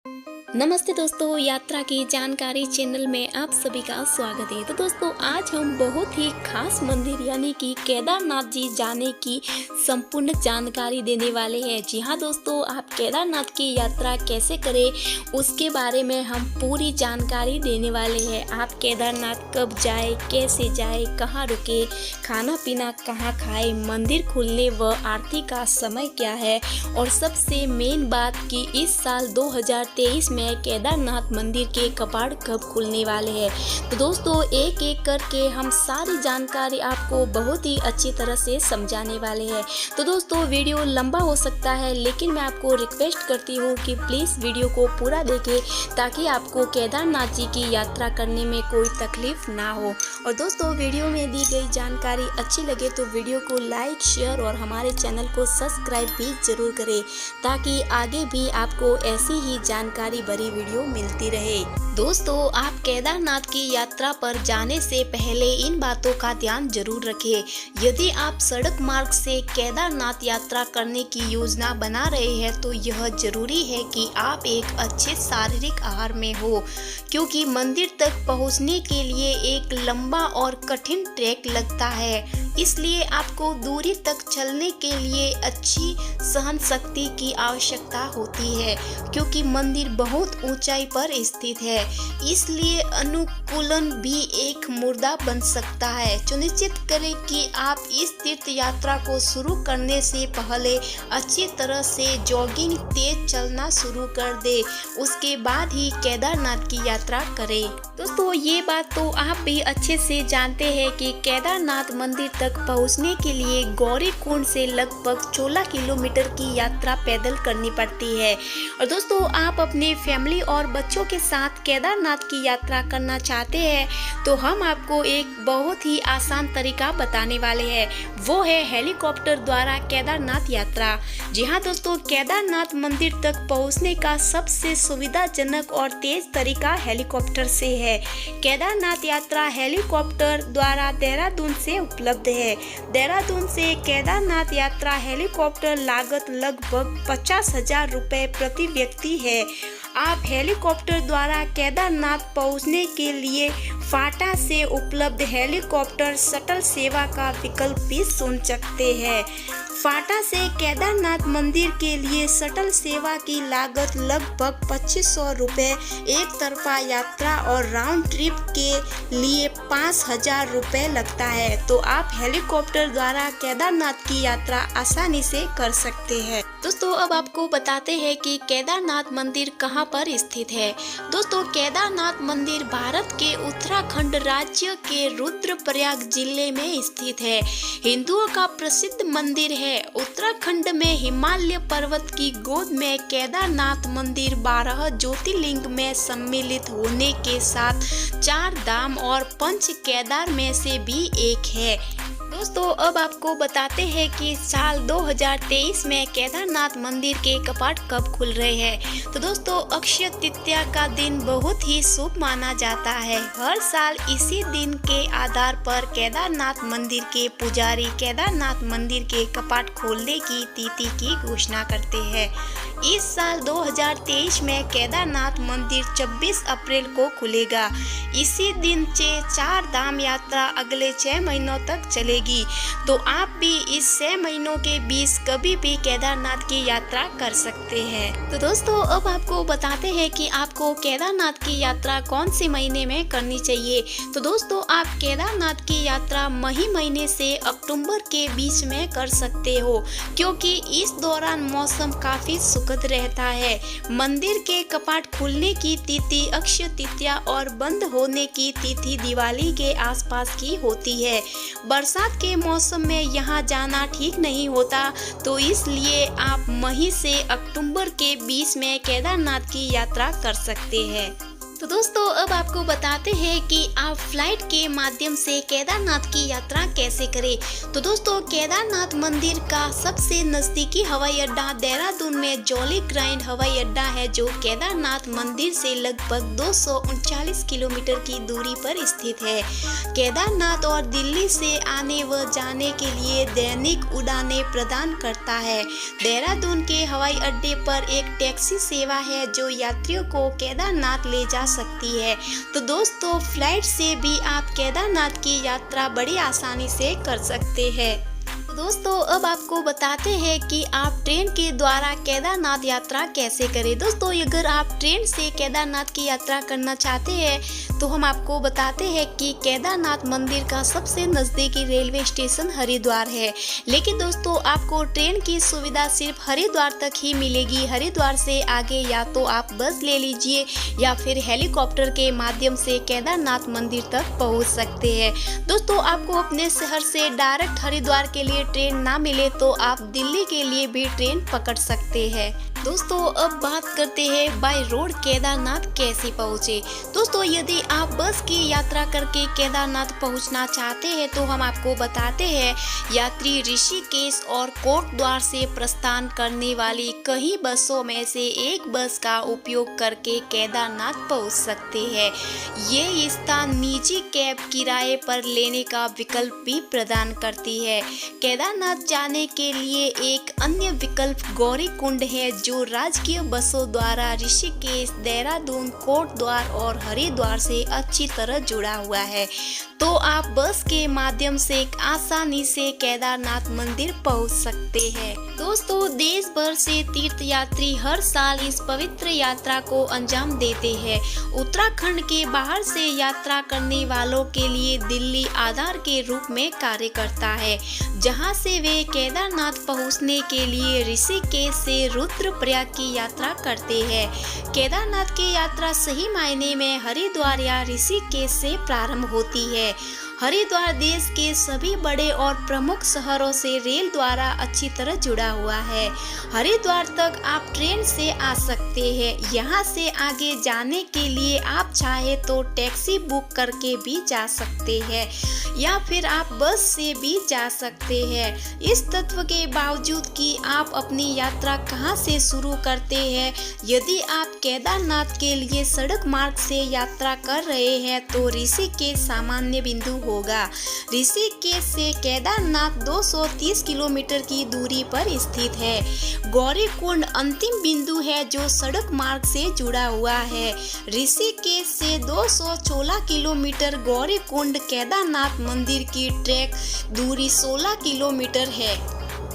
नमस्ते दोस्तों, यात्रा की जानकारी चैनल में आप सभी का स्वागत है। तो दोस्तों, आज हम बहुत ही खास मंदिर यानी कि केदारनाथ जी जाने की संपूर्ण जानकारी देने वाले हैं। जी हाँ दोस्तों, आप केदारनाथ की यात्रा कैसे करें उसके बारे में हम पूरी जानकारी देने वाले हैं। आप केदारनाथ कब जाए, कैसे जाए, कहाँ रुके, खाना पीना कहाँ खाए, मंदिर खुलने व आरती का समय क्या है, और सबसे मेन बात कि इस साल 2023 में केदारनाथ मंदिर के कपाट कब खुलने वाले हैं। तो दोस्तों, एक एक करके हम सारी जानकारी आपको बहुत ही अच्छी तरह से समझाने वाले हैं। तो दोस्तों, वीडियो लंबा हो सकता है, लेकिन मैं आपको रिक्वेस्ट करती हूँ कि प्लीज़ वीडियो को पूरा देखें ताकि आपको केदारनाथ जी की यात्रा करने में कोई तकलीफ ना हो। और दोस्तों, वीडियो में दी गई जानकारी अच्छी लगे तो वीडियो को लाइक, शेयर और हमारे चैनल को सब्सक्राइब भी जरूर करें ताकि आगे भी आपको ऐसी ही जानकारी भरी वीडियो मिलती रहे। दोस्तों, आप केदारनाथ की यात्रा पर जाने से पहले इन बातों का ध्यान जरूर रखें। यदि आप सड़क मार्ग से केदारनाथ यात्रा करने की योजना बना रहे हैं तो यह जरूरी है कि आप एक अच्छे शारीरिक आहार में हो, क्योंकि मंदिर तक पहुंचने के लिए एक लंबा और कठिन ट्रैक लगता है। इसलिए आपको दूरी तक चलने के लिए अच्छी सहन शक्ति की आवश्यकता होती है, क्योंकि मंदिर बहुत ऊंचाई पर स्थित है। इसलिए अनुकूलन भी एक मुद्दा बन सकता है। सुनिश्चित करें कि आप इस तीर्थ यात्रा को शुरू करने से पहले अच्छी तरह से जॉगिंग, तेज चलना शुरू कर दे, उसके बाद ही केदारनाथ की यात्रा करें। दोस्तों, ये बात तो आप भी अच्छे से जानते हैं कि केदारनाथ मंदिर तक पहुंचने के लिए गौरीकुंड से लगभग 16 किलोमीटर की यात्रा पैदल करनी पड़ती है। और दोस्तों, आप अपनी फैमिली और बच्चों के साथ केदारनाथ की यात्रा करना चाहते हैं तो हम आपको एक बहुत ही आसान तरीका बताने वाले हैं, वो है हेलीकॉप्टर द्वारा केदारनाथ यात्रा। जी हाँ दोस्तों, केदारनाथ मंदिर तक पहुंचने का सबसे सुविधाजनक और तेज तरीका हेलीकॉप्टर से है। केदारनाथ यात्रा हेलीकॉप्टर द्वारा देहरादून से उपलब्ध है। देहरादून से केदारनाथ यात्रा हेलीकॉप्टर लागत लगभग 50,000 रुपये प्रति व्यक्ति है। आप हेलीकॉप्टर द्वारा केदारनाथ पहुंचने के लिए फाटा से उपलब्ध हेलीकॉप्टर शटल सेवा का विकल्प भी चुन सकते हैं। फाटा से केदारनाथ मंदिर के लिए शटल सेवा की लागत लगभग 2500 रुपये एक तरफा यात्रा और राउंड ट्रिप के लिए 5000 रुपये लगता है। तो आप हेलीकॉप्टर द्वारा केदारनाथ की यात्रा आसानी से कर सकते हैं। दोस्तों, अब आपको बताते हैं कि केदारनाथ मंदिर कहाँ पर स्थित है। दोस्तों, केदारनाथ मंदिर भारत के उत्तराखंड राज्य के रुद्रप्रयाग जिले में स्थित है। हिंदुओं का प्रसिद्ध मंदिर है। उत्तराखंड में हिमालय पर्वत की गोद में केदारनाथ मंदिर 12 ज्योतिर्लिंग में सम्मिलित होने के साथ 4 धाम और 5 केदार में से भी एक है। दोस्तों, अब आपको बताते हैं कि साल 2023 में केदारनाथ मंदिर के कपाट कब खुल रहे हैं। तो दोस्तों, अक्षय तृतीया का दिन बहुत ही शुभ माना जाता है। हर साल इसी दिन के आधार पर केदारनाथ मंदिर के पुजारी केदारनाथ मंदिर के कपाट खोलने की तिथि की घोषणा करते हैं। इस साल 2023 में केदारनाथ मंदिर 26 अप्रैल को खुलेगा। इसी दिन से 4 धाम यात्रा अगले 6 महीनों तक चलेगी। तो आप भी इस 6 महीनों के बीच कभी भी केदारनाथ की यात्रा कर सकते हैं। तो दोस्तों, अब आपको बताते हैं कि आपको केदारनाथ की यात्रा कौन से महीने में करनी चाहिए। तो दोस्तों, आप केदारनाथ की यात्रा मई महीने से अक्टूबर के बीच में कर सकते हो, क्योंकि इस दौरान मौसम काफी सुखद रहता है। मंदिर के कपाट खुलने की तिथि अक्षय तृतीया और बंद होने की तिथि दिवाली के आसपास की होती है। बरसात के मौसम में यहाँ जाना ठीक नहीं होता, तो इसलिए आप मई से अक्टूबर के बीच में केदारनाथ की यात्रा कर सकते हैं। तो दोस्तों अब आपको बताते हैं कि आप फ्लाइट के माध्यम से केदारनाथ की यात्रा कैसे करें। तो दोस्तों केदारनाथ मंदिर का सबसे नज़दीकी हवाई अड्डा देहरादून में जॉली ग्रांट हवाई अड्डा है, जो केदारनाथ मंदिर से लगभग 239 किलोमीटर की दूरी पर स्थित है। केदारनाथ और दिल्ली से आने व जाने के लिए दैनिक उड़ानें प्रदान करता है। देहरादून के हवाई अड्डे पर एक टैक्सी सेवा है जो यात्रियों को केदारनाथ ले जा सकती है। तो दोस्तों फ्लाइट से भी आप केदारनाथ की यात्रा बड़ी आसानी से कर सकते हैं। तो दोस्तों अब आपको बताते हैं कि आप ट्रेन के द्वारा केदारनाथ यात्रा कैसे करें। दोस्तों अगर आप ट्रेन से केदारनाथ की यात्रा करना चाहते हैं तो हम आपको बताते हैं कि केदारनाथ मंदिर का सबसे नज़दीकी रेलवे स्टेशन हरिद्वार है। लेकिन दोस्तों आपको ट्रेन की सुविधा सिर्फ हरिद्वार तक ही मिलेगी। हरिद्वार से आगे या तो आप बस ले लीजिए या फिर हेलीकॉप्टर के माध्यम से केदारनाथ मंदिर तक पहुंच सकते हैं। दोस्तों आपको अपने शहर से डायरेक्ट हरिद्वार के लिए ट्रेन ना मिले तो आप दिल्ली के लिए भी ट्रेन पकड़ सकते हैं। दोस्तों अब बात करते हैं बाय रोड केदारनाथ कैसे पहुँचे। दोस्तों यदि आप बस की यात्रा करके केदारनाथ पहुंचना चाहते हैं तो हम आपको बताते हैं यात्री ऋषिकेश और कोटद्वार से प्रस्थान करने वाली कई बसों में से एक बस का उपयोग करके केदारनाथ पहुंच सकते हैं। ये स्थान निजी कैब किराए पर लेने का विकल्प भी प्रदान करती है। केदारनाथ जाने के लिए एक अन्य विकल्प गौरीकुंड है जो राजकीय बसों द्वारा ऋषिकेश, देहरादून, कोटद्वार और हरिद्वार से अच्छी तरह जुड़ा हुआ है। तो आप बस के माध्यम से आसानी से केदारनाथ मंदिर पहुंच सकते हैं। दोस्तों देश भर से तीर्थ यात्री हर साल इस पवित्र यात्रा को अंजाम देते हैं। उत्तराखंड के बाहर से यात्रा करने वालों के लिए दिल्ली आधार के रूप में कार्य करता है, जहां से वे केदारनाथ पहुंचने के लिए ऋषिकेश से रुद्रप्रयाग की यात्रा करते हैं। केदारनाथ की यात्रा सही मायने में हरिद्वार या ऋषिकेश से प्रारंभ होती है। हरिद्वार देश के सभी बड़े और प्रमुख शहरों से रेल द्वारा अच्छी तरह जुड़ा हुआ है। हरिद्वार तक आप ट्रेन से आ सकते हैं। यहाँ से आगे जाने के लिए आप चाहे तो टैक्सी बुक करके भी जा सकते हैं या फिर आप बस से भी जा सकते हैं। इस तथ्य के बावजूद कि आप अपनी यात्रा कहाँ से शुरू करते हैं, यदि आप केदारनाथ के लिए सड़क मार्ग से यात्रा कर रहे हैं तो ऋषिकेश सामान्य बिंदु होगा। ऋषिकेश से केदारनाथ 230 किलोमीटर की दूरी पर स्थित है। गौरीकुंड अंतिम बिंदु है जो सड़क मार्ग से जुड़ा हुआ है। ऋषिकेश से 216 किलोमीटर, गौरीकुंड केदारनाथ मंदिर की ट्रैक दूरी 16 किलोमीटर है।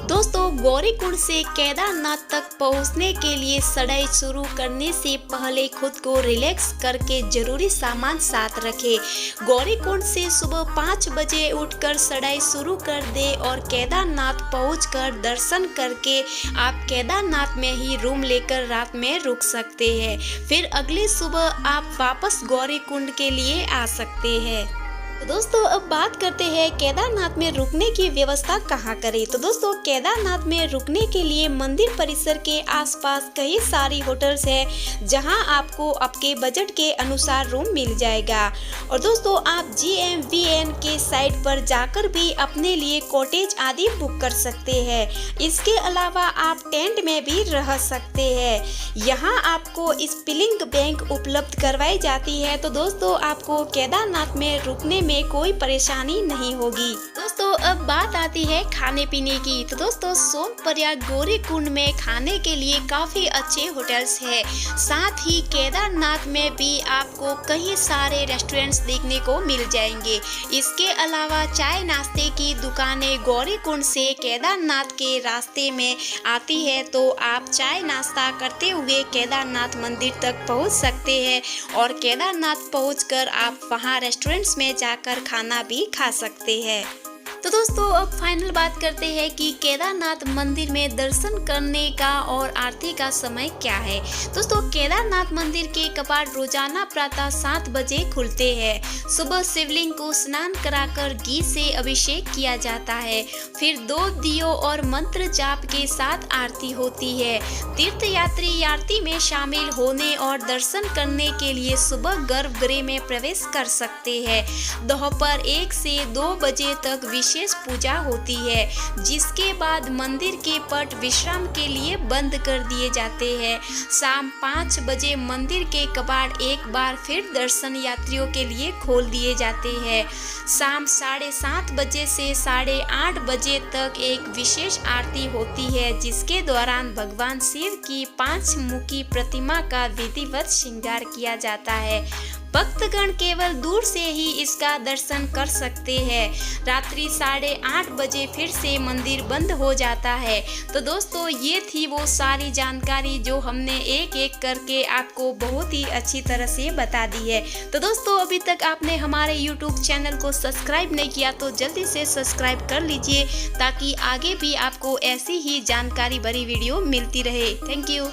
दोस्तों गौरीकुंड से केदारनाथ तक पहुंचने के लिए चढ़ाई शुरू करने से पहले खुद को रिलैक्स करके जरूरी सामान साथ रखें। गौरीकुंड से सुबह 5 बजे उठकर चढ़ाई शुरू कर दे और केदारनाथ पहुंचकर दर्शन करके आप केदारनाथ में ही रूम लेकर रात में रुक सकते हैं। फिर अगली सुबह आप वापस गौरीकुंड के लिए आ सकते हैं। तो दोस्तों अब बात करते हैं केदारनाथ में रुकने की व्यवस्था कहाँ करें। तो दोस्तों केदारनाथ में रुकने के लिए मंदिर परिसर के आसपास कई सारी होटल्स हैं जहां आपको आपके बजट के अनुसार रूम मिल जाएगा। और दोस्तों आप GMVN के साइट पर जाकर भी अपने लिए कॉटेज आदि बुक कर सकते हैं। इसके अलावा आप टेंट में भी रह सकते हैं। यहाँ आपको स्पिलिंग बैंक उपलब्ध करवाई जाती है। तो दोस्तों आपको केदारनाथ में रुकने में कोई परेशानी नहीं होगी। दोस्तों अब बात आती है खाने पीने की। तो दोस्तों सोमप्रयाग गौरीकुंड में खाने के लिए काफी अच्छे होटल्स हैं। साथ ही केदारनाथ में भी आपको कई सारे रेस्टोरेंट्स देखने को मिल जाएंगे। इसके अलावा चाय नाश्ते की दुकानें गौरीकुंड से केदारनाथ के रास्ते में आती है, तो आप चाय नाश्ता करते हुए केदारनाथ मंदिर तक पहुंच सकते हैं और केदारनाथ पहुंचकर आप वहां रेस्टोरेंट्स में जाकर खाना भी खा सकते हैं। तो दोस्तों अब फाइनल बात करते हैं कि केदारनाथ मंदिर में दर्शन करने का और आरती का समय क्या है। दोस्तों केदारनाथ मंदिर के कपाट रोजाना प्रातः 7 बजे खुलते हैं। सुबह शिवलिंग को स्नान कराकर घी से अभिषेक किया जाता है, फिर 2 दियों और मंत्र जाप के साथ आरती होती है। तीर्थ यात्री आरती में शामिल होने और दर्शन करने के लिए सुबह गर्भगृह में प्रवेश कर सकते हैं। दोपहर 1 से 2 बजे तक विशेष पूजा होती है, जिसके बाद मंदिर के पट विश्राम के लिए बंद कर दिए जाते हैं। शाम 5 बजे मंदिर के कपाट एक बार फिर दर्शन यात्रियों के लिए खोल दिए जाते हैं। शाम 7:30 बजे से 8:30 बजे तक एक विशेष आरती होती है, जिसके दौरान भगवान शिव की 5 मुखी प्रतिमा का विधिवत श्रृंगार किया जाता है। भक्तगण केवल दूर से ही इसका दर्शन कर सकते हैं। रात्रि 8:30 बजे फिर से मंदिर बंद हो जाता है। तो दोस्तों ये थी वो सारी जानकारी जो हमने एक एक करके आपको बहुत ही अच्छी तरह से बता दी है। तो दोस्तों अभी तक आपने हमारे YouTube चैनल को सब्सक्राइब नहीं किया तो जल्दी से सब्सक्राइब कर लीजिए, ताकि आगे भी आपको ऐसी ही जानकारी भरी वीडियो मिलती रहे। Thank you.